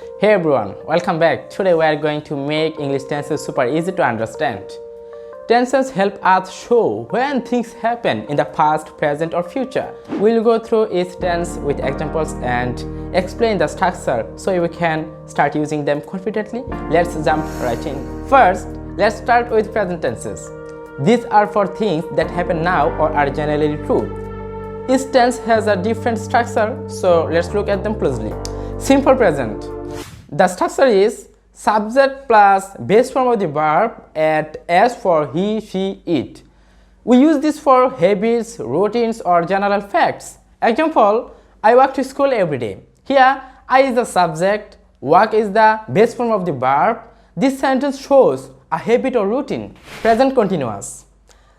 Hey everyone, welcome back. Today we are going to make English tenses super easy to understand. Tenses help us show when things happen in the past, present or future. We'll go through each tense with examples and explain the structure so you can start using them confidently. Let's jump right in. First, let's start with present tenses. These are for things that happen now or are generally true. Each tense has a different structure, so let's look at them closely. Simple present. The structure is subject plus base form of the verb at S for he, she, it. We use this for habits, routines or general facts. Example, I walk to school every day. Here, I is the subject, walk is the base form of the verb. This sentence shows a habit or routine. Present continuous.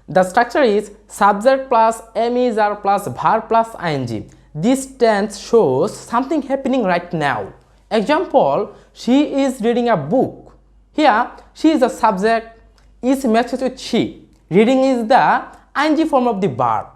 The structure is subject plus is or plus verb plus ing. This tense shows something happening right now. Example, she is reading a book. Here, she is the subject, is matches with she. Reading is the ing form of the verb.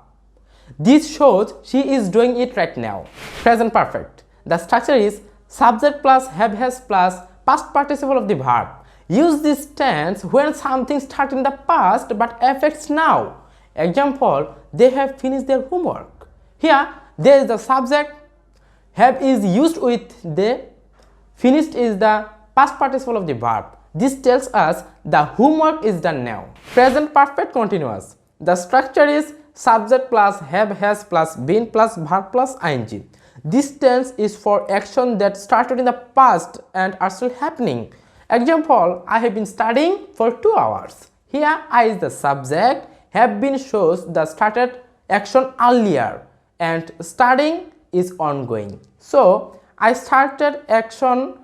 This shows she is doing it right now. Present perfect. The structure is subject plus have has plus past participle of the verb. Use this tense when something started in the past but affects now. Example, they have finished their homework. Here, there is the subject, have is used with they, finished is the past participle of the verb. This tells us the homework is done now. Present perfect continuous. The structure is subject plus have has plus been plus verb plus ing. This tense is for action that started in the past and are still happening. Example, I have been studying for 2 hours. Here, I is the subject, have been shows the started action earlier and studying is ongoing. So, I started action,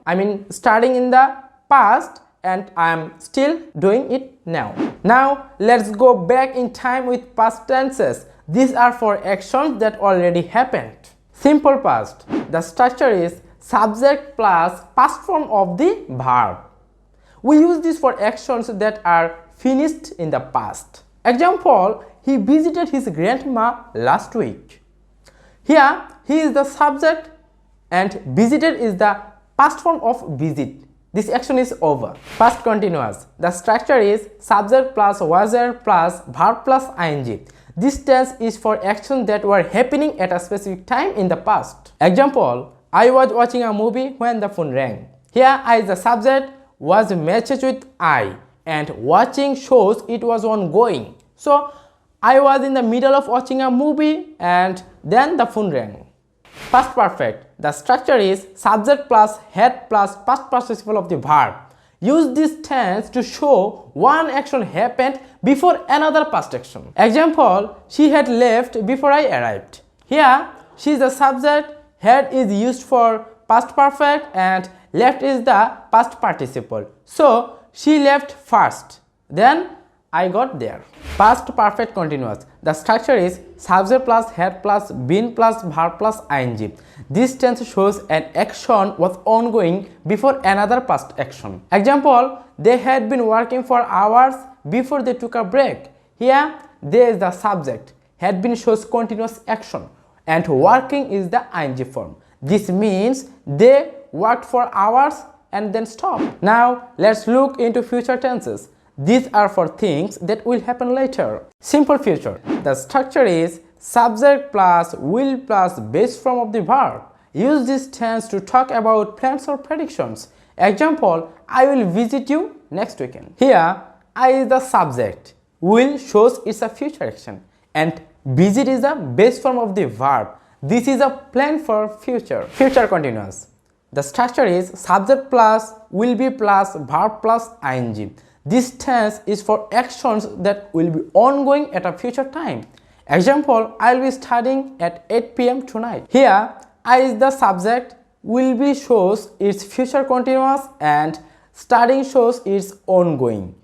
studying in the past and I am still doing it now. Now, let's go back in time with past tenses. These are for actions that already happened. Simple past. The structure is subject plus past form of the verb. We use this for actions that are finished in the past. Example, he visited his grandma last week. Here, he is the subject and visited is the past form of visit. This action is over. Past continuous. The structure is subject plus was there plus verb plus ing. This tense is for actions that were happening at a specific time in the past. Example, I was watching a movie when the phone rang. Here, I is the subject, was matched with I, and watching shows it was ongoing. So, I was in the middle of watching a movie and then the phone rang. Past perfect. The structure is subject plus had plus past participle of the verb. Use this tense to show one action happened before another past action. Example, she had left before I arrived. Here, she is the subject, had is used for past perfect and left is the past participle. So, she left first, then I got there. Past perfect continuous. The structure is subject plus had plus been plus verb plus ing. This tense shows an action was ongoing before another past action. Example, they had been working for hours before they took a break. Here, there is the subject. Had been shows continuous action and working is the ing form. This means they worked for hours and then stopped. Now, let's look into future tenses. These are for things that will happen later. Simple future. The structure is subject plus will plus base form of the verb. Use this tense to talk about plans or predictions. Example, I will visit you next weekend. Here, I is the subject. Will shows it's a future action and visit is the base form of the verb. This is a plan for future. Future continuous. The structure is subject plus will be plus verb plus ing. This tense is for actions that will be ongoing at a future time. Example, I will be studying at 8 p.m. tonight. Here, I is the subject, will be shows its future continuous and studying shows its ongoing.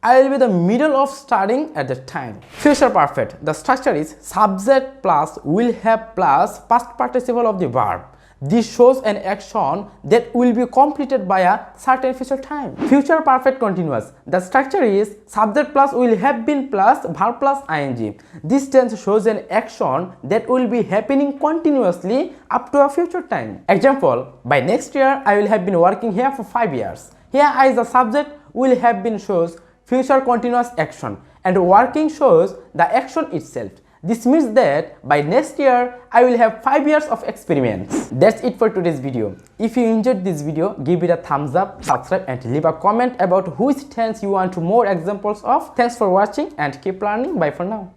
I will be the middle of studying at the time. Future perfect. The structure is subject plus will have plus past participle of the verb. This shows an action that will be completed by a certain future time. Future perfect continuous. The structure is subject plus will have been plus verb plus ing. This tense shows an action that will be happening continuously up to a future time. Example, by next year I will have been working here for 5 years. Here I is the subject, will have been shows future continuous action, and working shows the action itself. This means that by next year I will have 5 years of experience. That's it for today's video. If you enjoyed this video, give it a thumbs up, subscribe and leave a comment about which tense you want more examples of. Thanks for watching and keep learning. Bye for now.